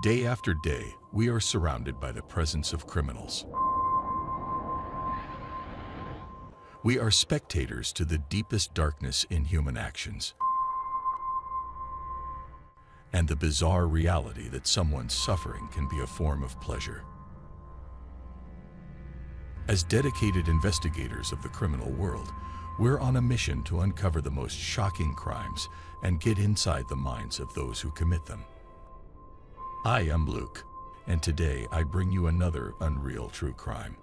Day after day, we are surrounded by the presence of criminals. We are spectators to the deepest darkness in human actions and the bizarre reality that someone's suffering can be a form of pleasure. As dedicated investigators of the criminal world, we're on a mission to uncover the most shocking crimes and get inside the minds of those who commit them. I am Luke, and today I bring you another unreal true crime.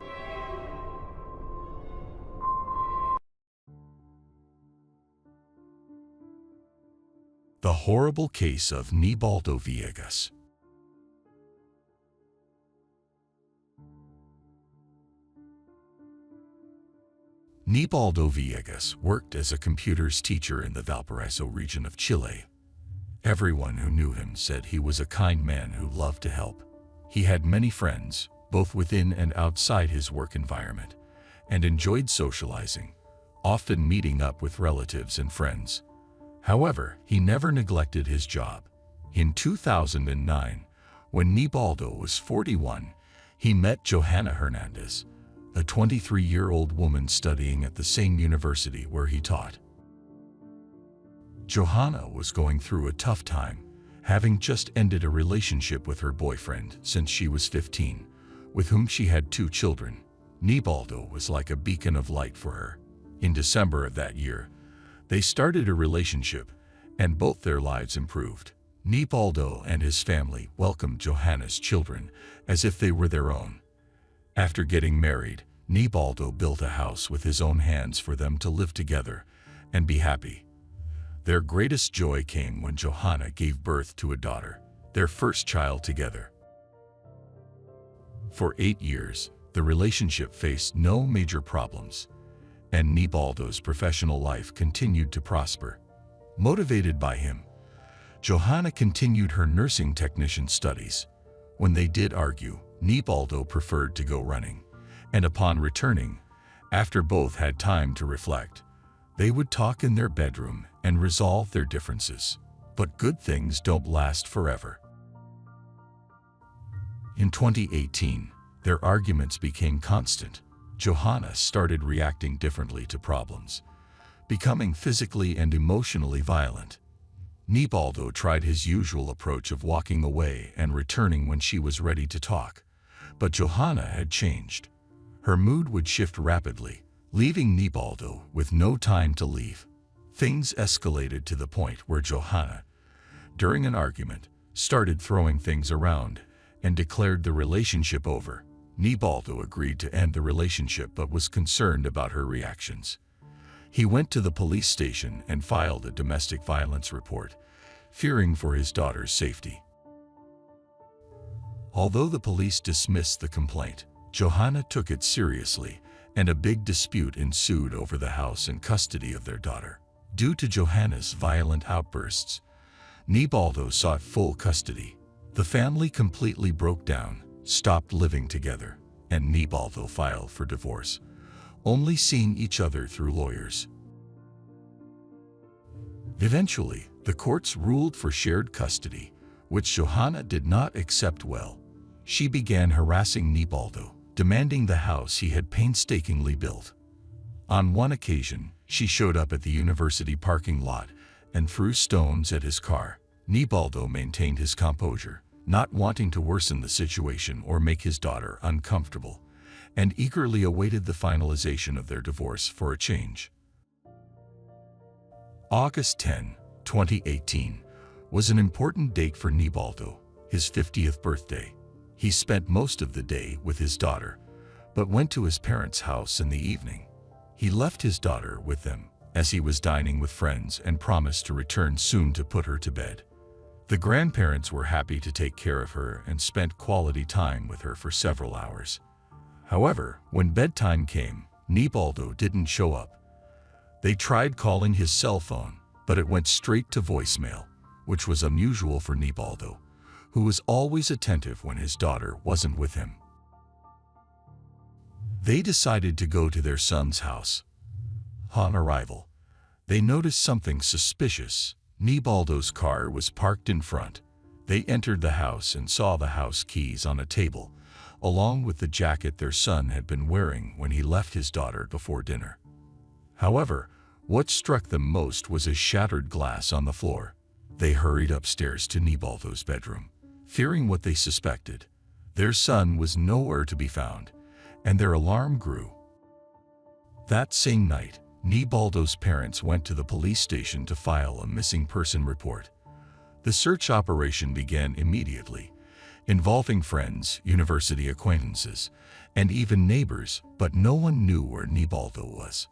The horrible case of Nibaldo Villegas. Nibaldo Villegas worked as a computers teacher in the Valparaiso region of Chile. Everyone who knew him said he was a kind man who loved to help. He had many friends, both within and outside his work environment, and enjoyed socializing, often meeting up with relatives and friends. However, he never neglected his job. In 2009, when Nibaldo was 41, he met Johanna Hernandez, a 23-year-old woman studying at the same university where he taught. Johanna was going through a tough time, having just ended a relationship with her boyfriend since she was 15, with whom she had 2 children. Nibaldo was like a beacon of light for her. In December of that year, they started a relationship, and both their lives improved. Nibaldo and his family welcomed Johanna's children as if they were their own. After getting married, Nibaldo built a house with his own hands for them to live together and be happy. Their greatest joy came when Johanna gave birth to a daughter, their first child together. For 8 years, the relationship faced no major problems, and Nibaldo's professional life continued to prosper. Motivated by him, Johanna continued her nursing technician studies. When they did argue, Nibaldo preferred to go running, and upon returning, after both had time to reflect, they would talk in their bedroom and resolve their differences. But good things don't last forever. In 2018, their arguments became constant. Johanna started reacting differently to problems, becoming physically and emotionally violent. Nibaldo tried his usual approach of walking away and returning when she was ready to talk, but Johanna had changed. Her mood would shift rapidly, leaving Nibaldo with no time to leave. Things escalated to the point where Johanna, during an argument, started throwing things around and declared the relationship over. Nibaldo agreed to end the relationship but was concerned about her reactions. He went to the police station and filed a domestic violence report, fearing for his daughter's safety. Although the police dismissed the complaint, Johanna took it seriously, and a big dispute ensued over the house and custody of their daughter. Due to Johanna's violent outbursts, Nibaldo sought full custody. The family completely broke down, stopped living together, and Nibaldo filed for divorce, only seeing each other through lawyers. Eventually, the courts ruled for shared custody, which Johanna did not accept well. She began harassing Nibaldo, demanding the house he had painstakingly built. On one occasion, she showed up at the university parking lot and threw stones at his car. Nibaldo maintained his composure, not wanting to worsen the situation or make his daughter uncomfortable, and eagerly awaited the finalization of their divorce for a change. August 10, 2018, was an important date for Nibaldo, his 50th birthday. He spent most of the day with his daughter, but went to his parents' house in the evening. He left his daughter with them, as he was dining with friends, and promised to return soon to put her to bed. The grandparents were happy to take care of her and spent quality time with her for several hours. However, when bedtime came, Nibaldo didn't show up. They tried calling his cell phone, but it went straight to voicemail, which was unusual for Nibaldo, who was always attentive when his daughter wasn't with him. They decided to go to their son's house. On arrival, they noticed something suspicious. Nibaldo's car was parked in front. They entered the house and saw the house keys on a table, along with the jacket their son had been wearing when he left his daughter before dinner. However, what struck them most was a shattered glass on the floor. They hurried upstairs to Nibaldo's bedroom, fearing what they suspected. Their son was nowhere to be found, and their alarm grew. That same night, Nibaldo's parents went to the police station to file a missing person report. The search operation began immediately, involving friends, university acquaintances, and even neighbors, but no one knew where Nibaldo was.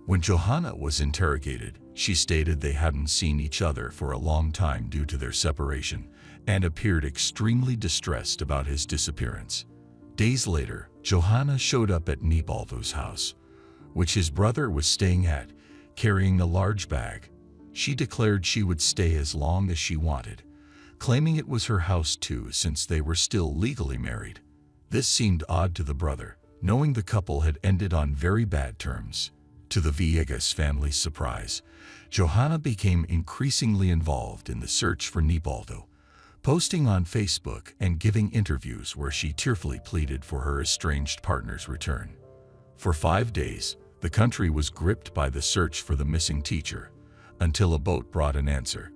When Johanna was interrogated, she stated they hadn't seen each other for a long time due to their separation and appeared extremely distressed about his disappearance. Days later, Johanna showed up at Nibaldo's house, which his brother was staying at, carrying a large bag. She declared she would stay as long as she wanted, claiming it was her house too since they were still legally married. This seemed odd to the brother, knowing the couple had ended on very bad terms. To the Villegas family's surprise, Johanna became increasingly involved in the search for Nibaldo, posting on Facebook and giving interviews where she tearfully pleaded for her estranged partner's return. For 5 days, the country was gripped by the search for the missing teacher, until a boat brought an answer.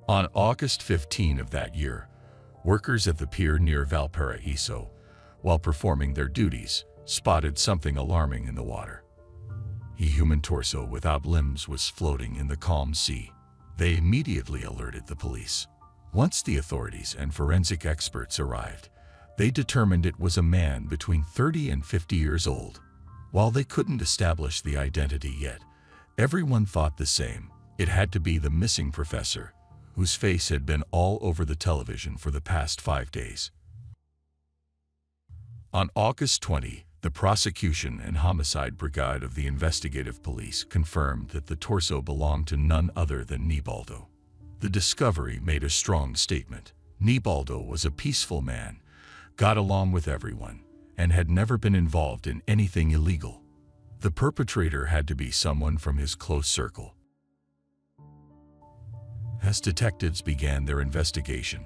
On August 15 of that year, workers at the pier near Valparaiso, while performing their duties, spotted something alarming in the water. A human torso without limbs was floating in the calm sea. They immediately alerted the police. Once the authorities and forensic experts arrived, they determined it was a man between 30 and 50 years old. While they couldn't establish the identity yet, everyone thought the same. It had to be the missing professor, whose face had been all over the television for the past 5 days. On August 20, the prosecution and homicide brigade of the investigative police confirmed that the torso belonged to none other than Nibaldo. The discovery made a strong statement. Nibaldo was a peaceful man, got along with everyone, and had never been involved in anything illegal. The perpetrator had to be someone from his close circle. As detectives began their investigation,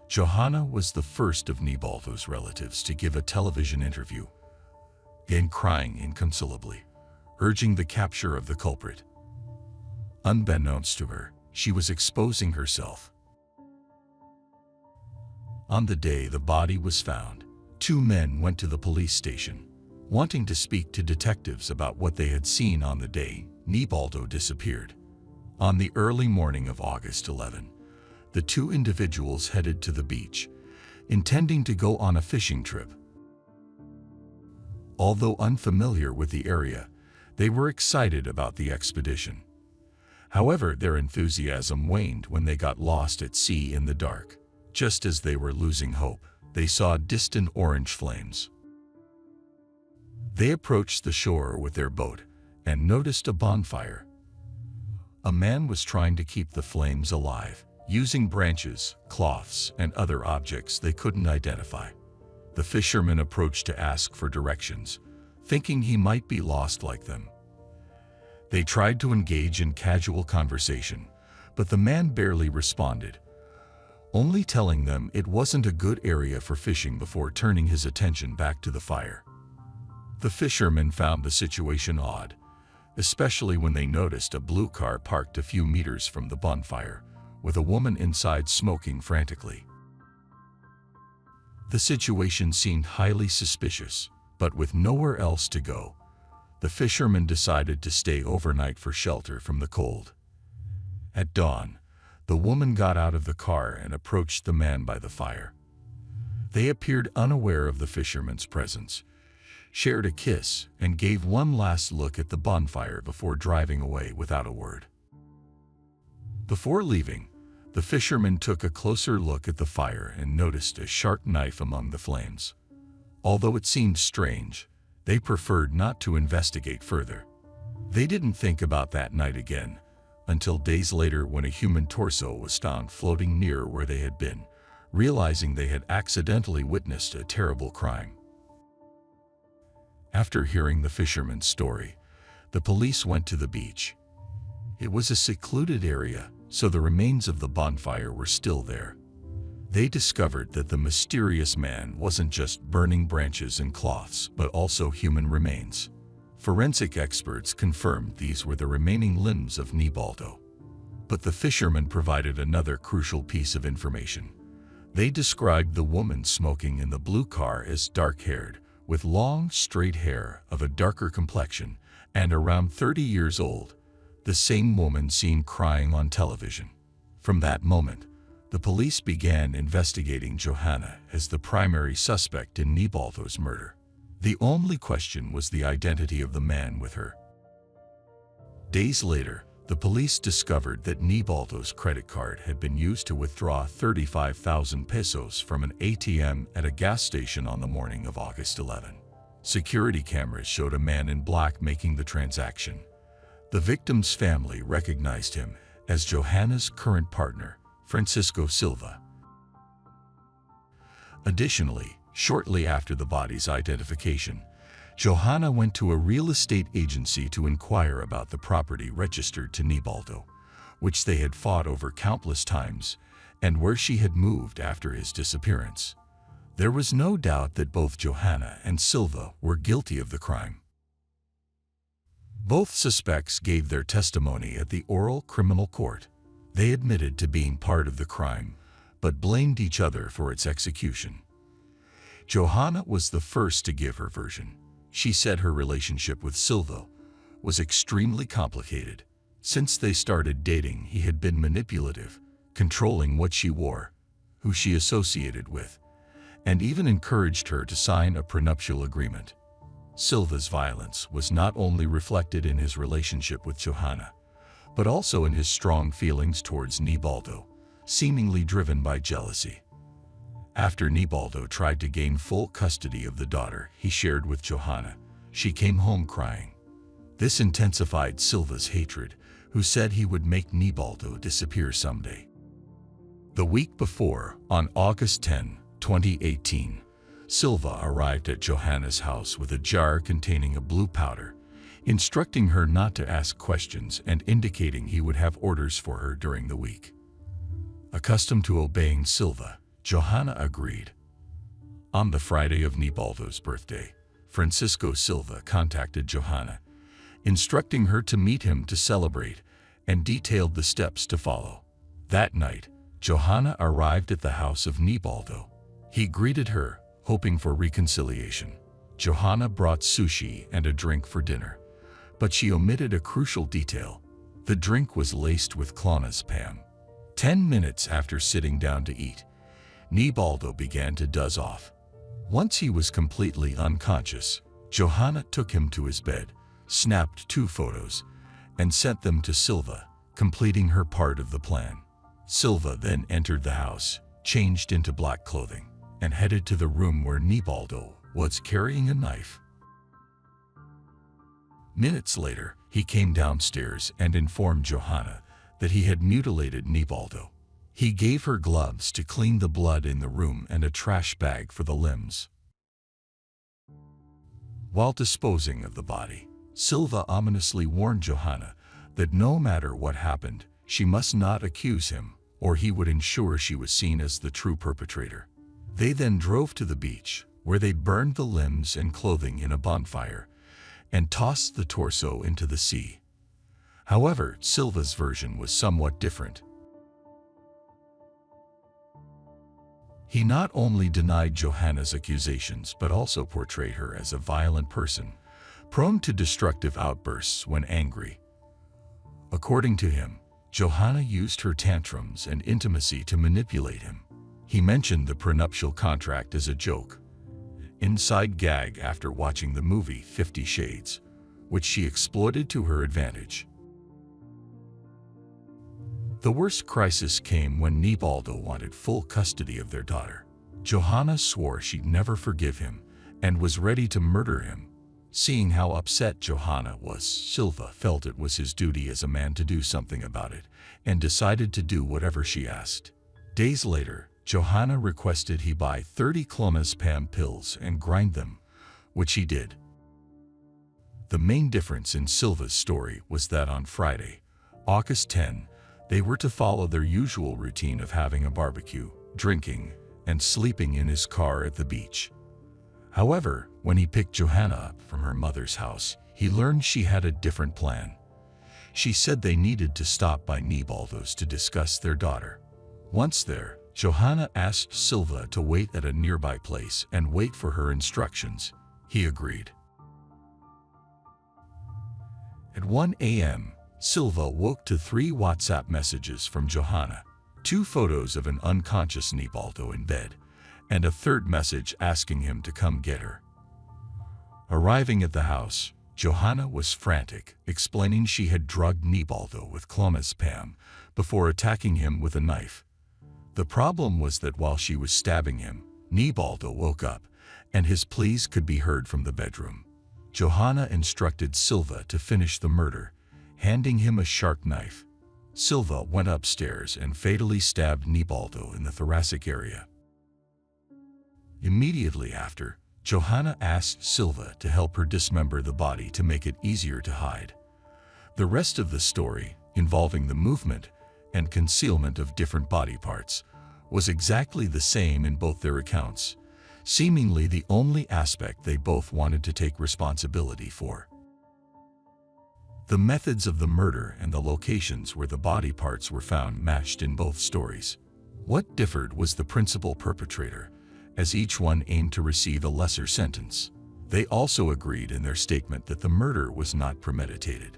Johanna was the first of Nibaldo's relatives to give a television interview, again crying inconsolably, urging the capture of the culprit. Unbeknownst to her, she was exposing herself. On the day the body was found, 2 men went to the police station, wanting to speak to detectives about what they had seen on the day Nibaldo disappeared. On the early morning of August 11, the 2 individuals headed to the beach, intending to go on a fishing trip. Although unfamiliar with the area, they were excited about the expedition. However, their enthusiasm waned when they got lost at sea in the dark. Just as they were losing hope, they saw distant orange flames. They approached the shore with their boat and noticed a bonfire. A man was trying to keep the flames alive, using branches, cloths, and other objects they couldn't identify. The fisherman approached to ask for directions, thinking he might be lost like them. They tried to engage in casual conversation, but the man barely responded, only telling them it wasn't a good area for fishing before turning his attention back to the fire. The fishermen found the situation odd, especially when they noticed a blue car parked a few meters from the bonfire, with a woman inside smoking frantically. The situation seemed highly suspicious, but with nowhere else to go, the fishermen decided to stay overnight for shelter from the cold. At dawn, the woman got out of the car and approached the man by the fire. They appeared unaware of the fisherman's presence, shared a kiss, and gave one last look at the bonfire before driving away without a word. Before leaving, the fisherman took a closer look at the fire and noticed a sharp knife among the flames. Although it seemed strange, they preferred not to investigate further. They didn't think about that night again, until days later when a human torso was found floating near where they had been, realizing they had accidentally witnessed a terrible crime. After hearing the fisherman's story, the police went to the beach. It was a secluded area, so the remains of the bonfire were still there. They discovered that the mysterious man wasn't just burning branches and cloths, but also human remains. Forensic experts confirmed these were the remaining limbs of Nibaldo. But the fishermen provided another crucial piece of information. They described the woman smoking in the blue car as dark-haired, with long, straight hair of a darker complexion, and around 30 years old, the same woman seen crying on television. From that moment, the police began investigating Johanna as the primary suspect in Nibaldo's murder. The only question was the identity of the man with her. Days later, the police discovered that Nibaldo's credit card had been used to withdraw 35,000 pesos from an ATM at a gas station on the morning of August 11. Security cameras showed a man in black making the transaction. The victim's family recognized him as Johanna's current partner, Francisco Silva. Additionally, shortly after the body's identification, Johanna went to a real estate agency to inquire about the property registered to Nibaldo, which they had fought over countless times, and where she had moved after his disappearance. There was no doubt that both Johanna and Silva were guilty of the crime. Both suspects gave their testimony at the oral criminal court. They admitted to being part of the crime, but blamed each other for its execution. Johanna was the first to give her version. She said her relationship with Silva was extremely complicated. Since they started dating, he had been manipulative, controlling what she wore, who she associated with, and even encouraged her to sign a prenuptial agreement. Silva's violence was not only reflected in his relationship with Johanna, but also in his strong feelings towards Nibaldo, seemingly driven by jealousy. After Nibaldo tried to gain full custody of the daughter he shared with Johanna, she came home crying. This intensified Silva's hatred, who said he would make Nibaldo disappear someday. The week before, on August 10, 2018, Silva arrived at Johanna's house with a jar containing a blue powder, instructing her not to ask questions and indicating he would have orders for her during the week. Accustomed to obeying Silva, Johanna agreed. On the Friday of Nibaldo's birthday, Francisco Silva contacted Johanna, instructing her to meet him to celebrate, and detailed the steps to follow. That night, Johanna arrived at the house of Nibaldo. He greeted her, hoping for reconciliation. Johanna brought sushi and a drink for dinner, but she omitted a crucial detail. The drink was laced with clonazepam. 10 minutes after sitting down to eat, Nibaldo began to doze off. Once he was completely unconscious, Johanna took him to his bed, snapped 2 photos, and sent them to Silva, completing her part of the plan. Silva then entered the house, changed into black clothing, and headed to the room where Nibaldo was carrying a knife. Minutes later, he came downstairs and informed Johanna that he had mutilated Nibaldo. He gave her gloves to clean the blood in the room and a trash bag for the limbs. While disposing of the body, Silva ominously warned Johanna that no matter what happened, she must not accuse him, or he would ensure she was seen as the true perpetrator. They then drove to the beach, where they burned the limbs and clothing in a bonfire, and tossed the torso into the sea. However, Silva's version was somewhat different. He not only denied Johanna's accusations but also portrayed her as a violent person, prone to destructive outbursts when angry. According to him, Johanna used her tantrums and intimacy to manipulate him. He mentioned the prenuptial contract as a joke, inside gag after watching the movie 50 Shades, which she exploited to her advantage. The worst crisis came when Nibaldo wanted full custody of their daughter. Johanna swore she'd never forgive him and was ready to murder him. Seeing how upset Johanna was, Silva felt it was his duty as a man to do something about it and decided to do whatever she asked. Days later, Johanna requested he buy 30 clonazepam pills and grind them, which he did. The main difference in Silva's story was that on Friday, August 10, They were to follow their usual routine of having a barbecue, drinking, and sleeping in his car at the beach. However, when he picked Johanna up from her mother's house, he learned she had a different plan. She said they needed to stop by Nibaldo's to discuss their daughter. Once there, Johanna asked Silva to wait at a nearby place and wait for her instructions. He agreed. At 1 a.m., Silva woke to 3 WhatsApp messages from Johanna, 2 photos of an unconscious Nibaldo in bed, and a third message asking him to come get her. Arriving at the house, Johanna was frantic, explaining she had drugged Nibaldo with clomazepam before attacking him with a knife. The problem was that while she was stabbing him, Nibaldo woke up, and his pleas could be heard from the bedroom. Johanna instructed Silva to finish the murder, handing him a sharp knife. Silva went upstairs and fatally stabbed Nibaldo in the thoracic area. Immediately after, Johanna asked Silva to help her dismember the body to make it easier to hide. The rest of the story, involving the movement and concealment of different body parts, was exactly the same in both their accounts, seemingly the only aspect they both wanted to take responsibility for. The methods of the murder and the locations where the body parts were found matched in both stories. What differed was the principal perpetrator, as each one aimed to receive a lesser sentence. They also agreed in their statement that the murder was not premeditated.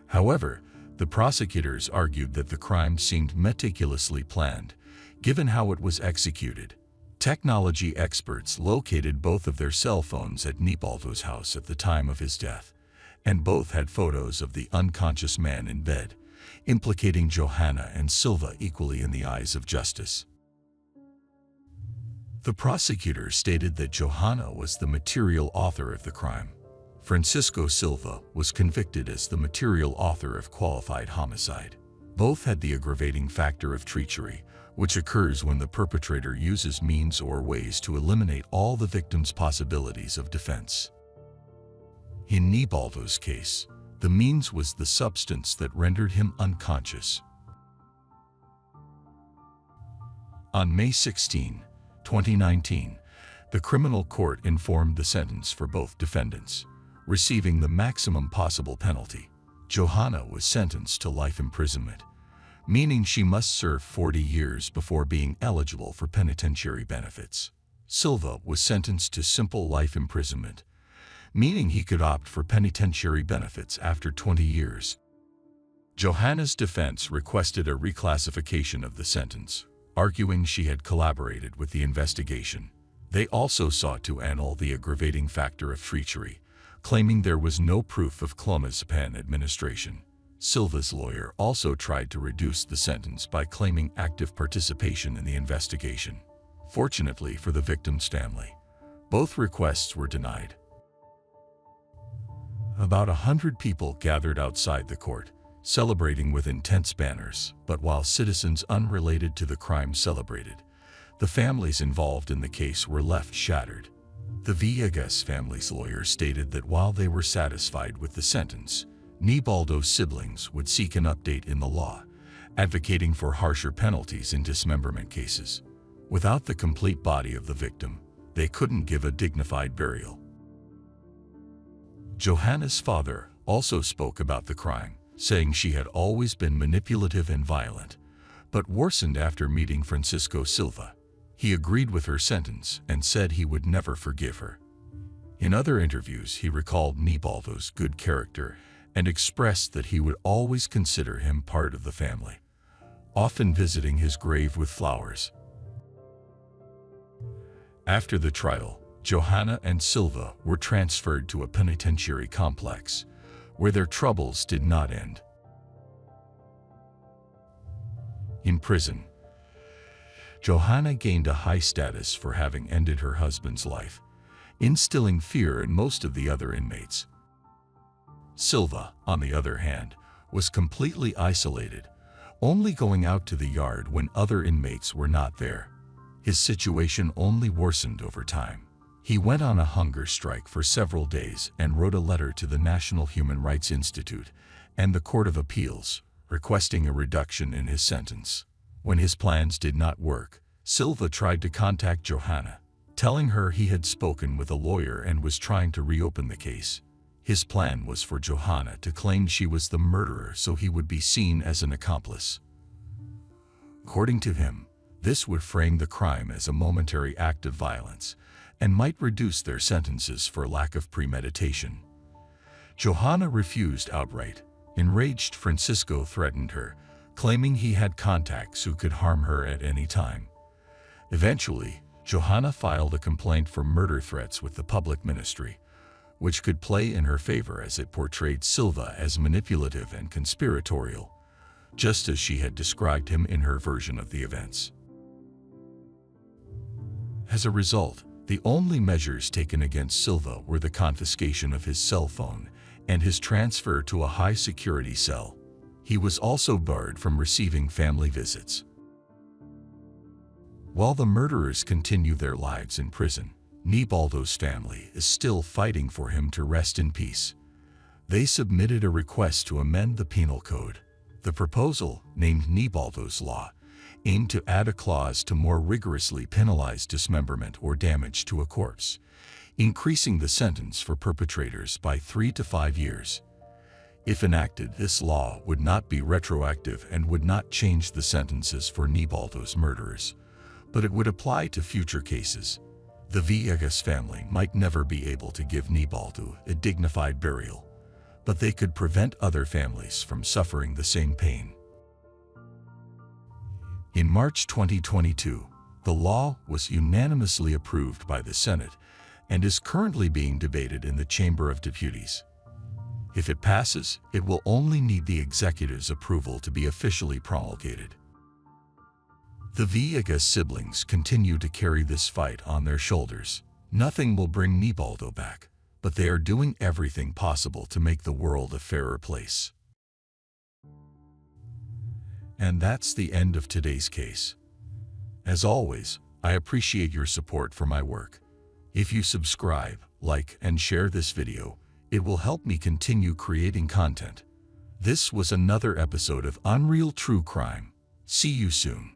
However, the prosecutors argued that the crime seemed meticulously planned, given how it was executed. Technology experts located both of their cell phones at Nibaldo's house at the time of his death, and both had photos of the unconscious man in bed, implicating Johanna and Silva equally in the eyes of justice. The prosecutor stated that Johanna was the material author of the crime. Francisco Silva was convicted as the material author of qualified homicide. Both had the aggravating factor of treachery, which occurs when the perpetrator uses means or ways to eliminate all the victim's possibilities of defense. In Nibaldo's case, the means was the substance that rendered him unconscious. On May 16, 2019, the criminal court informed the sentence for both defendants, receiving the maximum possible penalty. Johanna was sentenced to life imprisonment, meaning she must serve 40 years before being eligible for penitentiary benefits. Silva was sentenced to simple life imprisonment, meaning he could opt for penitentiary benefits after 20 years. Johanna's defense requested a reclassification of the sentence, arguing she had collaborated with the investigation. They also sought to annul the aggravating factor of treachery, claiming there was no proof of clomazepam administration. Silva's lawyer also tried to reduce the sentence by claiming active participation in the investigation. Fortunately for the victim's family, both requests were denied. About 100 people gathered outside the court, celebrating with intense banners, but while citizens unrelated to the crime celebrated, the families involved in the case were left shattered. The Villegas family's lawyer stated that while they were satisfied with the sentence, Nibaldo's siblings would seek an update in the law, advocating for harsher penalties in dismemberment cases. Without the complete body of the victim, they couldn't give a dignified burial. Johanna's father also spoke about the crime, saying she had always been manipulative and violent, but worsened after meeting Francisco Silva. He agreed with her sentence and said he would never forgive her. In other interviews, he recalled Nibaldo's good character and expressed that he would always consider him part of the family, often visiting his grave with flowers. After the trial, Johanna and Silva were transferred to a penitentiary complex, where their troubles did not end. In prison, Johanna gained a high status for having ended her husband's life, instilling fear in most of the other inmates. Silva, on the other hand, was completely isolated, only going out to the yard when other inmates were not there. His situation only worsened over time. He went on a hunger strike for several days and wrote a letter to the National Human Rights Institute and the Court of Appeals, requesting a reduction in his sentence. When his plans did not work, Silva tried to contact Johanna, telling her he had spoken with a lawyer and was trying to reopen the case. His plan was for Johanna to claim she was the murderer so he would be seen as an accomplice. According to him, this would frame the crime as a momentary act of violence and might reduce their sentences for lack of premeditation. Johanna refused outright. Enraged, Francisco threatened her, claiming he had contacts who could harm her at any time. Eventually, Johanna filed a complaint for murder threats with the public ministry, which could play in her favor as it portrayed Silva as manipulative and conspiratorial, just as she had described him in her version of the events. As a result, the only measures taken against Silva were the confiscation of his cell phone and his transfer to a high-security cell. He was also barred from receiving family visits. While the murderers continue their lives in prison, Nibaldo's family is still fighting for him to rest in peace. They submitted a request to amend the penal code. The proposal, named Nibaldo's Law, aimed to add a clause to more rigorously penalize dismemberment or damage to a corpse, increasing the sentence for perpetrators by 3 to 5 years. If enacted, this law would not be retroactive and would not change the sentences for Nibaldo's murderers, but it would apply to future cases. The Villegas family might never be able to give Nibaldo a dignified burial, but they could prevent other families from suffering the same pain. In March 2022, the law was unanimously approved by the Senate and is currently being debated in the Chamber of Deputies. If it passes, it will only need the executive's approval to be officially promulgated. The Villegas siblings continue to carry this fight on their shoulders. Nothing will bring Nibaldo back, but they are doing everything possible to make the world a fairer place. And that's the end of today's case. As always, I appreciate your support for my work. If you subscribe, like, and share this video, it will help me continue creating content. This was another episode of Unreal True Crime. See you soon.